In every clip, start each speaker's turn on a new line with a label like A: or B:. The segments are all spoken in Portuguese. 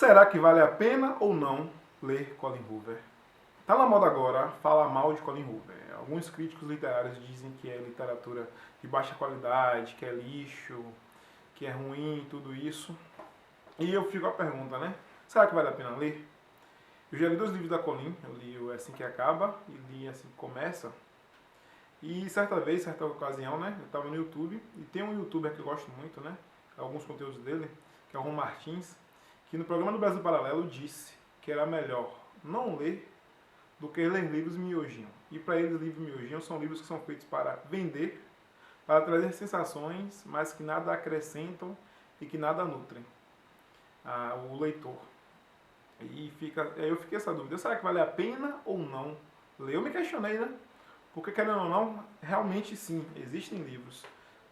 A: Será que vale a pena ou não ler Colin Hoover? Tá na moda agora falar mal de Colin Hoover. Alguns críticos literários dizem que é literatura de baixa qualidade, que é lixo, que é ruim, tudo isso. E eu fico a pergunta, né? Será que vale a pena ler? Eu já li 2 livros da Colin, eu li o Assim Que Acaba e li Assim Que Começa. E certa ocasião, né, eu estava no YouTube, e tem um youtuber que eu gosto muito, né, alguns conteúdos dele, que é o Ron Martins, que no programa do Brasil Paralelo disse que era melhor não ler do que ler livros miojinho. E para eles, livros miojinho são livros que são feitos para vender, para trazer sensações, mas que nada acrescentam e que nada nutrem o leitor. E eu fiquei essa dúvida, será que vale a pena ou não ler? Eu me questionei, né? Porque, querendo ou não, realmente sim, existem livros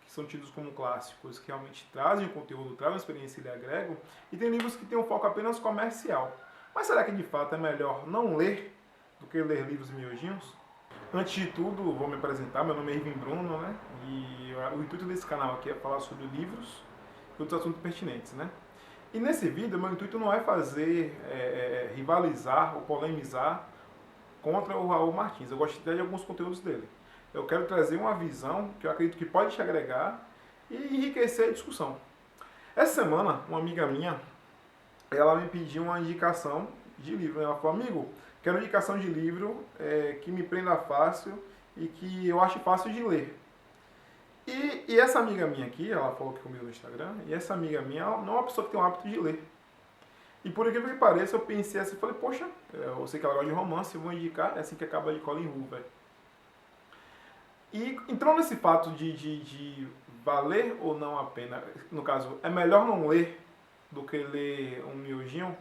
A: que são tidos como clássicos, que realmente trazem conteúdo, trazem experiência e lhe agregam, e tem livros que têm um foco apenas comercial. Mas será que de fato é melhor não ler do que ler livros miojinhos? Antes de tudo, vou me apresentar, meu nome é Irving Bruno, né? E o intuito desse canal aqui é falar sobre livros e outros assuntos pertinentes, né? E nesse vídeo, meu intuito não é fazer rivalizar ou polemizar contra o Raul Martins. Eu gosto de alguns conteúdos dele. Eu quero trazer uma visão que eu acredito que pode te agregar e enriquecer a discussão. Essa semana, uma amiga minha, ela me pediu uma indicação de livro. Ela falou, amigo, quero uma indicação de livro que me prenda fácil e que eu ache fácil de ler. E essa amiga minha aqui, ela falou aqui comigo no Instagram, e essa amiga minha não é uma pessoa que tem o hábito de ler. E por incrível que pareça, eu pensei assim, falei, poxa, eu sei que ela gosta de romance, eu vou indicar Assim Que Acaba de Colin Hoover. E entrou nesse fato de valer ou não a pena, no caso, é melhor não ler do que ler um miojinho,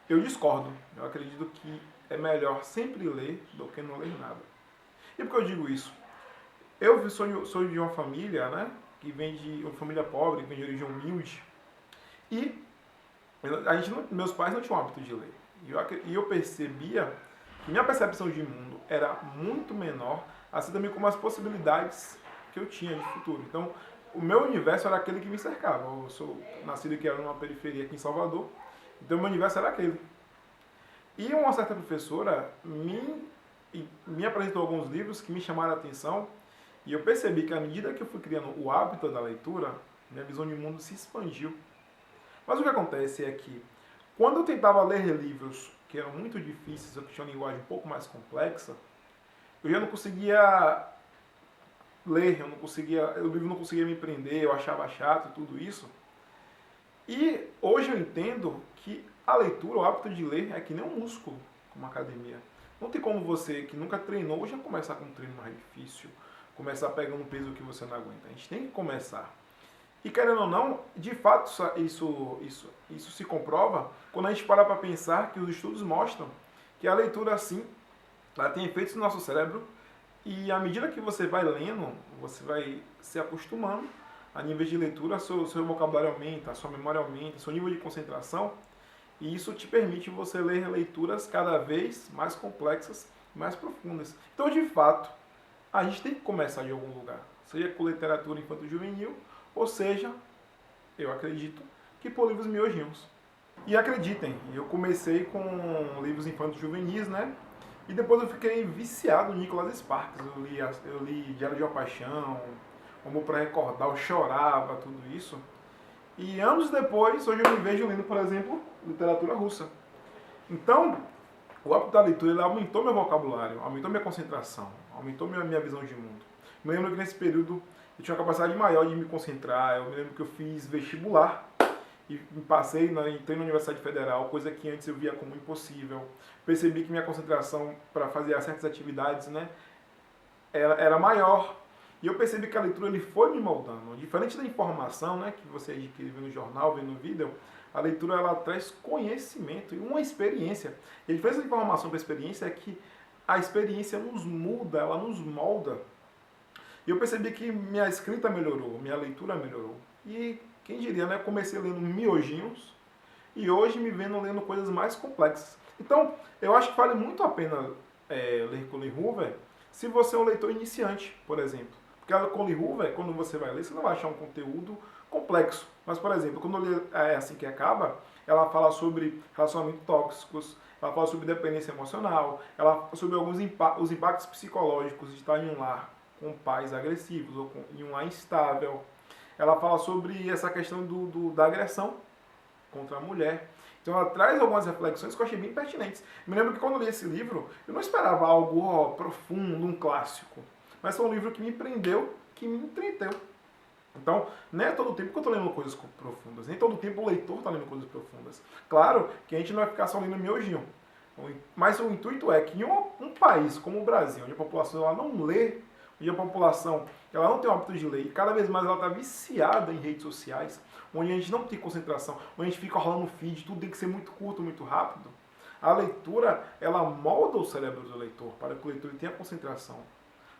A: eu discordo. Eu acredito que é melhor sempre ler do que não ler nada. E por que eu digo isso? Eu sou de uma família, né, que vem de uma família pobre, que vem de origem humilde, e meus pais não tinham o hábito de ler. E eu percebia que minha percepção de mundo era muito menor, assim também como as possibilidades que eu tinha de futuro. Então, o meu universo era aquele que me cercava. Eu sou nascido aqui numa periferia aqui em Salvador, então o meu universo era aquele. E uma certa professora me apresentou alguns livros que me chamaram a atenção, e eu percebi que à medida que eu fui criando o hábito da leitura, minha visão de mundo se expandiu. Mas o que acontece é que, quando eu tentava ler livros que eram muito difíceis, ou que tinham uma linguagem um pouco mais complexa, eu já não conseguia ler, o livro não conseguia me prender, eu achava chato e tudo isso. E hoje eu entendo que a leitura, o hábito de ler, é que nem um músculo, como uma academia. Não tem como você, que nunca treinou, já começar com um treino mais difícil, começar pegando um peso que você não aguenta. A gente tem que começar. E querendo ou não, de fato isso se comprova quando a gente para pensar que os estudos mostram que a leitura, assim, ela tem efeitos no nosso cérebro, e à medida que você vai lendo, você vai se acostumando a níveis de leitura, seu vocabulário aumenta, a sua memória aumenta, seu nível de concentração, e isso te permite você ler leituras cada vez mais complexas, mais profundas. Então, de fato, a gente tem que começar de algum lugar, seja com literatura infanto-juvenil, ou seja, eu acredito que por livros miojinhos. E acreditem, eu comecei com livros infantos juvenis, né? E depois eu fiquei viciado no Nicholas Sparks. Eu li Diário de uma Paixão, Como para Recordar, eu chorava, tudo isso. E anos depois, hoje eu me vejo lendo, por exemplo, literatura russa. Então, o hábito da leitura ele aumentou meu vocabulário, aumentou minha concentração, aumentou minha visão de mundo. Me lembro que nesse período eu tinha uma capacidade maior de me concentrar. Eu me lembro que eu fiz vestibular e entrei na Universidade Federal, coisa que antes eu via como impossível. Percebi que minha concentração para fazer certas atividades, né, era maior. E eu percebi que a leitura ele foi me moldando. Diferente da informação, né, que você adquire no jornal, vendo no vídeo, a leitura ela traz conhecimento e uma experiência. E a diferença da informação para a experiência é que a experiência nos muda, ela nos molda. E eu percebi que minha escrita melhorou, minha leitura melhorou. E quem diria, né? Comecei lendo miojinhos e hoje me vendo lendo coisas mais complexas. Então, eu acho que vale muito a pena ler Colin Hoover se você é um leitor iniciante, por exemplo. Porque a Colin Hoover, quando você vai ler, você não vai achar um conteúdo complexo. Mas, por exemplo, quando eu li Assim Que Acaba, ela fala sobre relacionamentos tóxicos, ela fala sobre dependência emocional, ela fala sobre os impactos psicológicos de estar em um lar com pais agressivos ou em um lar instável. Ela fala sobre essa questão da agressão contra a mulher. Então ela traz algumas reflexões que eu achei bem pertinentes. Me lembro que quando eu li esse livro, eu não esperava algo profundo, um clássico. Mas foi um livro que me prendeu, que me entreteu. Então, não é todo tempo que eu estou lendo coisas profundas, nem todo tempo o leitor está lendo coisas profundas. Claro que a gente não vai ficar só lendo miojinho, mas o intuito é que em um país como o Brasil, onde a população ela não lê, onde a população ela não tem o hábito de ler, e cada vez mais ela está viciada em redes sociais, onde a gente não tem concentração, onde a gente fica rolando feed, tudo tem que ser muito curto, muito rápido, a leitura ela molda o cérebro do leitor para que o leitor tenha concentração,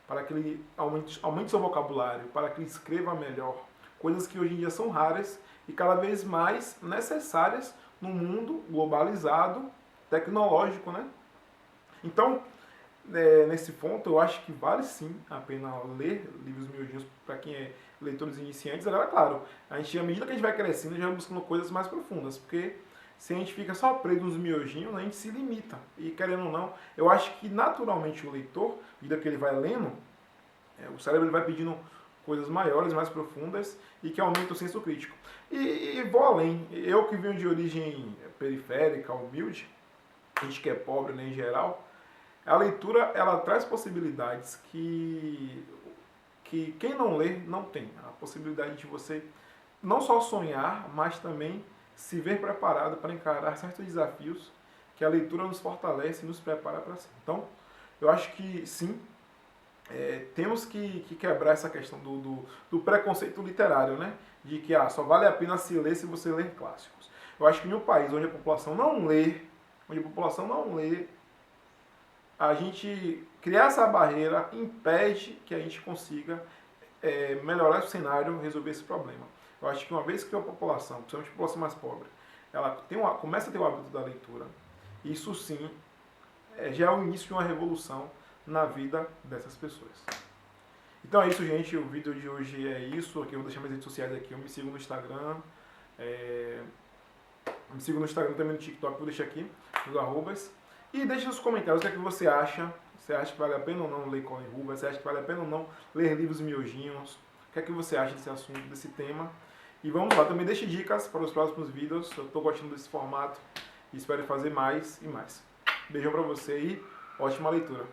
A: para que ele aumente seu vocabulário, para que ele escreva melhor. Coisas que hoje em dia são raras e cada vez mais necessárias no mundo globalizado, tecnológico, né? Então, nesse ponto, eu acho que vale sim a pena ler livros miudinhos para quem é leitores iniciantes. Agora, claro, à medida que a gente vai crescendo, a gente vai buscando coisas mais profundas, porque se a gente fica só preso nos miojinhos, a gente se limita. E querendo ou não, eu acho que naturalmente o leitor, à medida que ele vai lendo, o cérebro ele vai pedindo coisas maiores, mais profundas e que aumentam o senso crítico. E vou além. Eu que venho de origem periférica, humilde, gente que é pobre né, em geral, a leitura ela traz possibilidades que quem não lê não tem. A possibilidade de você não só sonhar, mas também se ver preparado para encarar certos desafios que a leitura nos fortalece e nos prepara para si. Então, eu acho que sim, temos que quebrar essa questão do preconceito literário, né? De que só vale a pena se ler se você ler clássicos. Eu acho que em um país onde a população não lê, a gente criar essa barreira impede que a gente consiga melhorar o cenário, resolver esse problema. Eu acho que uma vez que a população, principalmente a população mais pobre, ela começa a ter o hábito da leitura, isso sim já é o início de uma revolução na vida dessas pessoas. Então é isso, gente. O vídeo de hoje é isso. Aqui eu vou deixar minhas redes sociais aqui. Eu me sigo no Instagram. Me sigo no Instagram também no TikTok. Vou deixar aqui nos arrobas. E deixe nos comentários o que é que você acha. Você acha que vale a pena ou não ler Colin Hoover? Você acha que vale a pena ou não ler livros miojinhos? O que é que você acha desse assunto, desse tema? E vamos lá. Também deixe dicas para os próximos vídeos. Eu estou gostando desse formato e espero fazer mais e mais. Beijão pra você e ótima leitura.